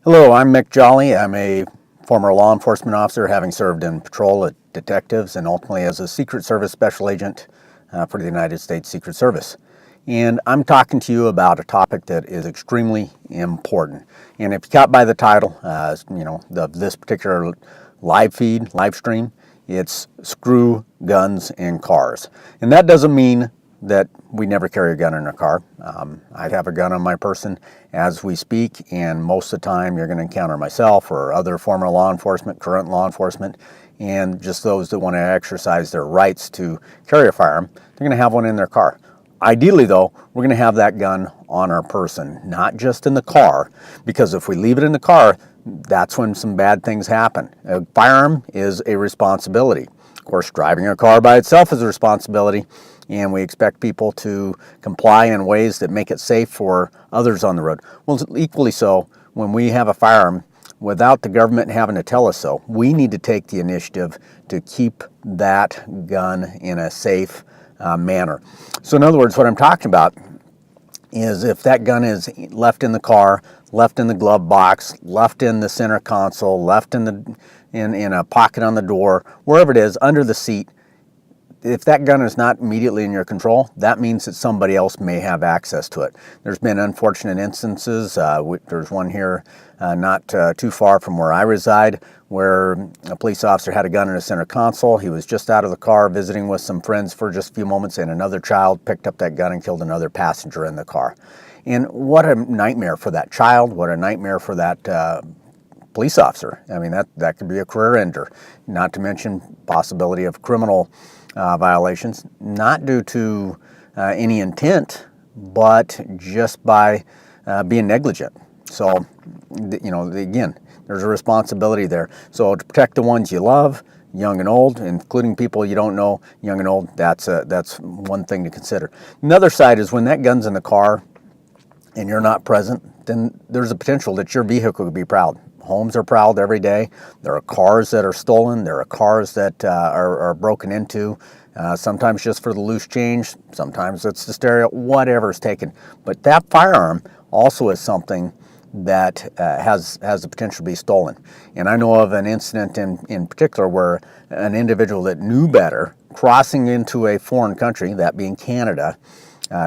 Hello, I'm Mick Jolly. I'm a former law enforcement officer, having served in patrol at detectives and ultimately as a Secret Service special agent for the United States Secret Service. And I'm talking to you about a topic that is extremely important. And if you caught by the title, of this particular live stream, it's Screw Guns and Cars. And that doesn't mean that we never carry a gun in our car. I have a gun on my person as we speak, and most of the time you're going to encounter myself or other former law enforcement, current law enforcement, and just those that want to exercise their rights to carry a firearm. They're going to have one in their car. Ideally, though, we're going to have that gun on our person, not just in the car, because if we leave it in the car, that's when some bad things happen. A firearm is a responsibility. Of course, driving a car by itself is a responsibility, and we expect people to comply in ways that make it safe for others on the road. Well, equally so, when we have a firearm, without the government having to tell us so, we need to take the initiative to keep that gun in a safe manner. So in other words, what I'm talking about is if that gun is left in the car, left in the glove box, left in the center console, left in a pocket on the door, wherever it is, under the seat, if that gun is not immediately in your control, that means that somebody else may have access to it. There's been unfortunate instances. There's one here not too far from where I reside, where a police officer had a gun in a center console. He was just out of the car visiting with some friends for just a few moments, and another child picked up that gun and killed another passenger in the car. And what a nightmare for that child, what a nightmare for that police officer. I mean, that could be a career ender, not to mention possibility of criminal violations, not due to any intent, but just by being negligent. So, again, there's a responsibility there. So to protect the ones you love, young and old, including people you don't know, young and old, that's one thing to consider. Another side is when that gun's in the car and you're not present, then there's a potential that your vehicle could be prowled. Homes are prowled every day. There are cars that are stolen. There are cars that are broken into, sometimes just for the loose change. Sometimes it's the stereo, whatever is taken. But that firearm also is something that has the potential to be stolen. And I know of an incident in particular where an individual that knew better, crossing into a foreign country, that being Canada,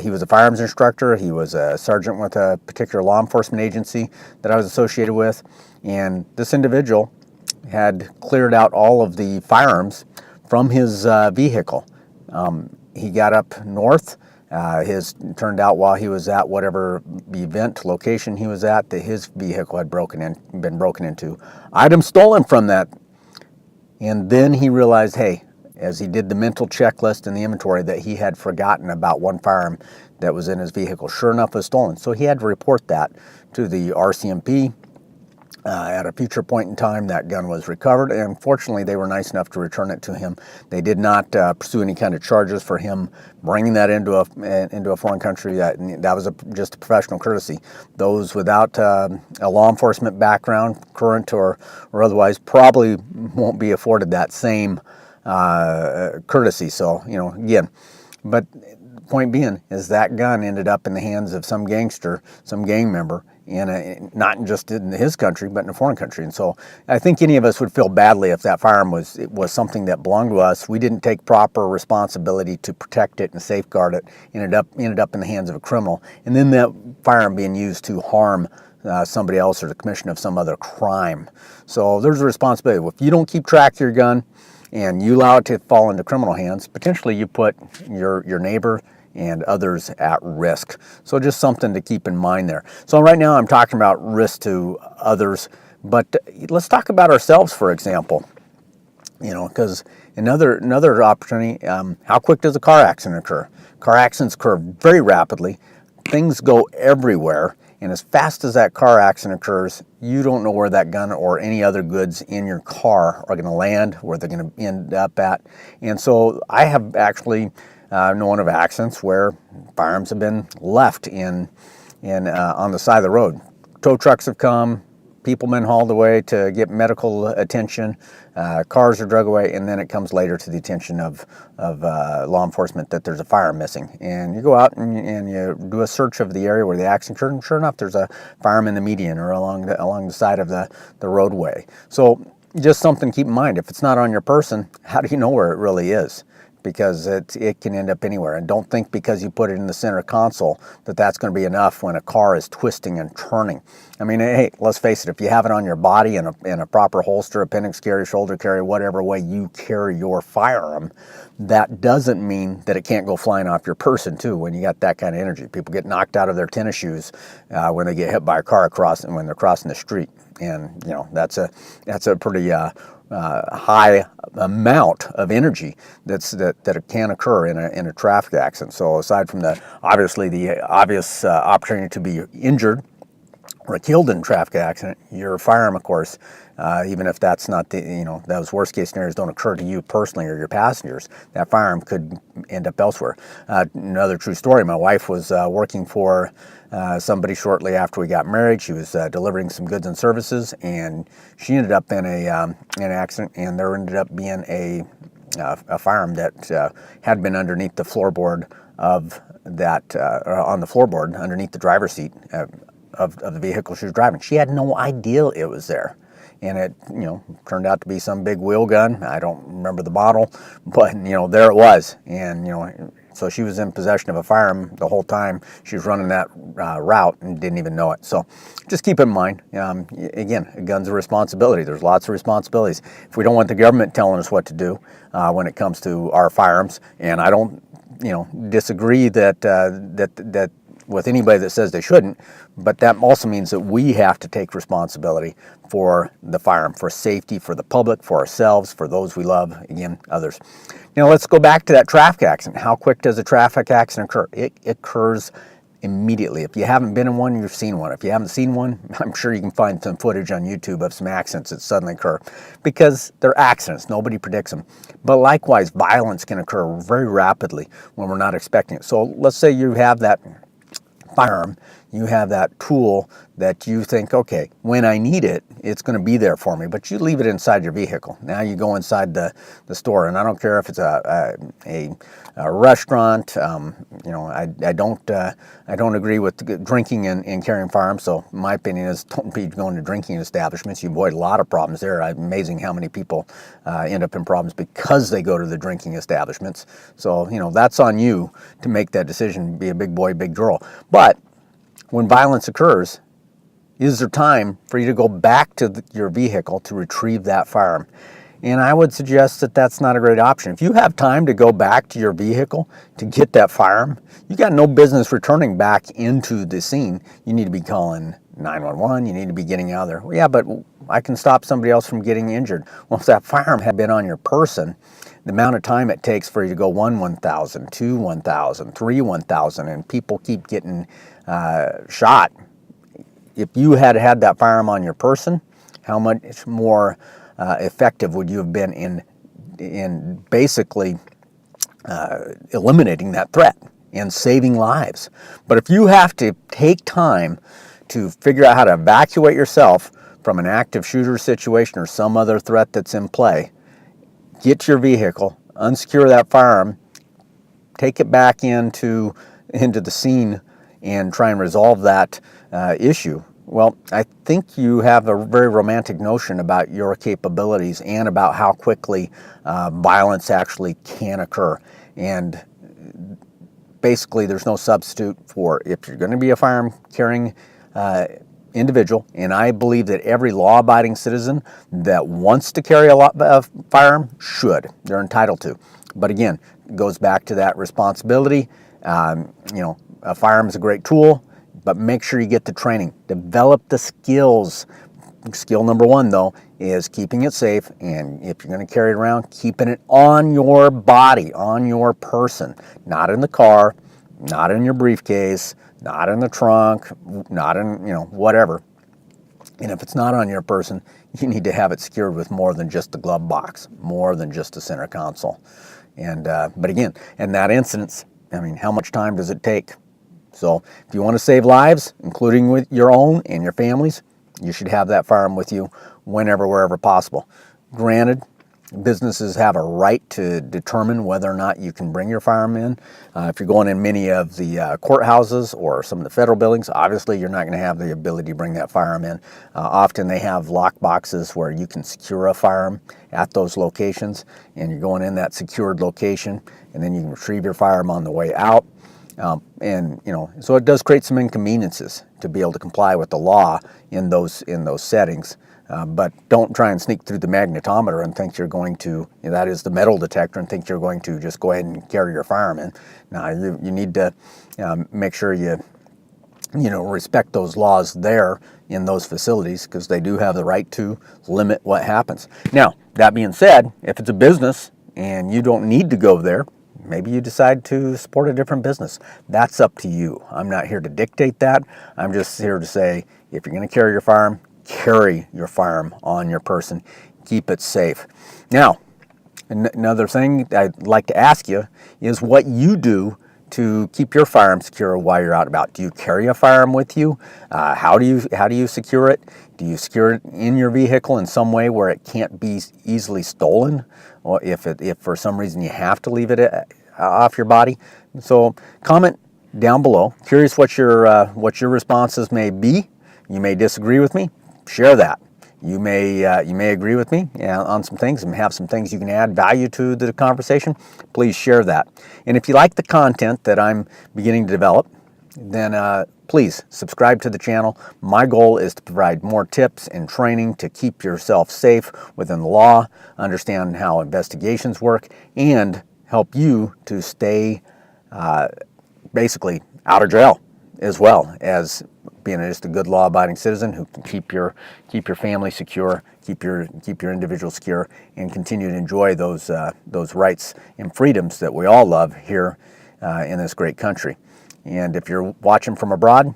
he was a firearms instructor. He was a sergeant with a particular law enforcement agency that I was associated with. And this individual had cleared out all of the firearms from his vehicle. He got up north. Turned out while he was at whatever event location he was at, that his vehicle had been broken into. Items stolen from that. And then he realized, hey, as he did the mental checklist and the inventory, that he had forgotten about one firearm that was in his vehicle. Sure enough, it was stolen. So he had to report that to the RCMP. At a future point in time, that gun was recovered, and fortunately, they were nice enough to return it to him. They did not pursue any kind of charges for him bringing that into a foreign country. That was just a professional courtesy. Those without a law enforcement background, current or otherwise, probably won't be afforded that same courtesy. So, again, but point being is that gun ended up in the hands of some gangster, some gang member, not just in his country, but in a foreign country. And so I think any of us would feel badly if that firearm was something that belonged to us. We didn't take proper responsibility to protect it and safeguard it. Ended up in the hands of a criminal, and then that firearm being used to harm somebody else or the commission of some other crime. So there's a responsibility. If you don't keep track of your gun and you allow it to fall into criminal hands, potentially you put your neighbor and others at risk. So just something to keep in mind there. So right now I'm talking about risk to others, but let's talk about ourselves, for example. Because another opportunity, how quick does a car accident occur? Car accidents occur very rapidly. Things go everywhere. And as fast as that car accident occurs, you don't know where that gun or any other goods in your car are going to land, where they're going to end up at. And so I have actually known of accidents where firearms have been left on the side of the road. Tow trucks have come, people been hauled away to get medical attention, cars are drug away, and then it comes later to the attention of law enforcement that there's a firearm missing. And you go out and you do a search of the area where the accident occurred, and sure enough, there's a firearm in the median or along the side of the roadway. So just something to keep in mind. If it's not on your person, how do you know where it really is? Because it can end up anywhere. And don't think because you put it in the center console that that's going to be enough when a car is twisting and turning. I mean, hey, let's face it, if you have it on your body in a proper holster, appendix carry, shoulder carry, whatever way you carry your firearm, that doesn't mean that it can't go flying off your person too when you got that kind of energy. People get knocked out of their tennis shoes when they get hit by a car when they're crossing the street. And you know, that's a pretty high amount of energy that can occur in a traffic accident. So aside from the obvious opportunity to be injured or killed in a traffic accident, your firearm, of course, even if that's not those worst case scenarios don't occur to you personally or your passengers, that firearm could end up elsewhere. Another true story, my wife was working for somebody shortly after we got married. She was delivering some goods and services, and she ended up in an accident, and there ended up being a firearm that had been underneath the floorboard of that, on the floorboard underneath the driver's seat of the vehicle she was driving. She had no idea it was there. And it, turned out to be some big wheel gun. I don't remember the model, but, there it was. And, so she was in possession of a firearm the whole time she was running that route and didn't even know it. So just keep in mind, again, a gun's a responsibility. There's lots of responsibilities. If we don't want the government telling us what to do when it comes to our firearms, and I don't, disagree that with anybody that says they shouldn't, but that also means that we have to take responsibility for the firearm, for safety, for the public, for ourselves, for those we love, again, others. Let's go back to that traffic accident. How quick does a traffic accident occur? It occurs immediately. If you haven't been in one, you've seen one. If you haven't seen one, I'm sure you can find some footage on YouTube of some accidents that suddenly occur, because they're accidents. Nobody predicts them. But likewise, violence can occur very rapidly when we're not expecting it. So let's say you have that firearm, you have that tool that you think, okay, when I need it, it's going to be there for me, but you leave it inside your vehicle. Now you go inside the store, and I don't care if it's a restaurant. I don't agree with drinking and carrying firearms. So my opinion is, don't be going to drinking establishments. You avoid a lot of problems there. Amazing how many people end up in problems because they go to the drinking establishments. So that's on you to make that decision. Be a big boy, big girl. But when violence occurs, is there time for you to go back to your vehicle to retrieve that firearm? And I would suggest that that's not a great option. If you have time to go back to your vehicle to get that firearm, you got no business returning back into the scene. You need to be calling 911. You need to be getting out of there. Well, yeah, but I can stop somebody else from getting injured. Well, if that firearm had been on your person, the amount of time it takes for you to go 1,000, 2, 1,000, 3, 1,000, and people keep getting shot. If you had had that firearm on your person, how much more effective would you have been in basically eliminating that threat and saving lives? But if you have to take time to figure out how to evacuate yourself from an active shooter situation or some other threat that's in play, get to your vehicle, unsecure that firearm, take it back into the scene and try and resolve that issue. Well, I think you have a very romantic notion about your capabilities and about how quickly violence actually can occur. And basically, there's no substitute for, if you're going to be a firearm carrying individual, and I believe that every law-abiding citizen that wants to carry a firearm should. They're entitled to. But again, it goes back to that responsibility. A firearm is a great tool, but make sure you get the training. Develop the skills. Skill number one, though, is keeping it safe. And if you're going to carry it around, keeping it on your body, on your person, not in the car, not in your briefcase, not in the trunk, not in, whatever. And if it's not on your person, you need to have it secured with more than just the glove box, more than just the center console. And but again, in that instance, how much time does it take? So if you want to save lives, including with your own and your families, you should have that firearm with you whenever, wherever possible. Granted, businesses have a right to determine whether or not you can bring your firearm in. If you're going in many of the courthouses or some of the federal buildings, obviously you're not going to have the ability to bring that firearm in. Often they have lock boxes where you can secure a firearm at those locations, and you're going in that secured location, and then you can retrieve your firearm on the way out. So it does create some inconveniences to be able to comply with the law in those settings. But don't try and sneak through the magnetometer and think you're going to, that is the metal detector, and think you're going to just go ahead and carry your firearm in. Now, you need to make sure you respect those laws there in those facilities, because they do have the right to limit what happens. Now, that being said, if it's a business and you don't need to go there, maybe you decide to support a different business. That's up to you. I'm not here to dictate that. I'm just here to say, if you're going to carry your firearm on your person. Keep it safe. Now, another thing I'd like to ask you is what you do to keep your firearm secure while you're out and about. Do you carry a firearm with you? How do you secure it? Do you secure it in your vehicle in some way where it can't be easily stolen, or if for some reason you have to leave it off your body? So comment down below. Curious what your responses may be. You may disagree with me. Share that. You may agree with me on some things and have some things you can add value to the conversation. Please share that. And if you like the content that I'm beginning to develop, then please subscribe to the channel. My goal is to provide more tips and training to keep yourself safe within the law, understand how investigations work, and help you to stay basically out of jail, as well as being just a good law-abiding citizen who can keep your family secure, keep your individual secure, and continue to enjoy those rights and freedoms that we all love here in this great country. And if you're watching from abroad,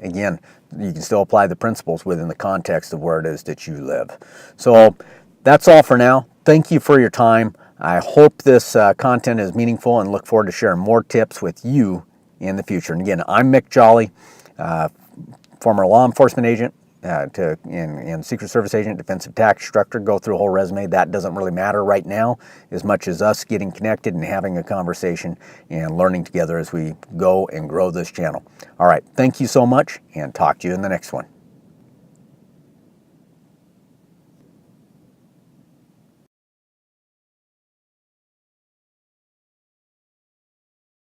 again, you can still apply the principles within the context of where it is that you live. So that's all for now. Thank you for your time. I hope this content is meaningful, and look forward to sharing more tips with you in the future. And again, I'm Mick Jolly, former law enforcement agent, and Secret Service agent, defensive tax instructor. Go through a whole resume. That doesn't really matter right now, as much as us getting connected and having a conversation and learning together as we go and grow this channel. All right, thank you so much, and talk to you in the next one.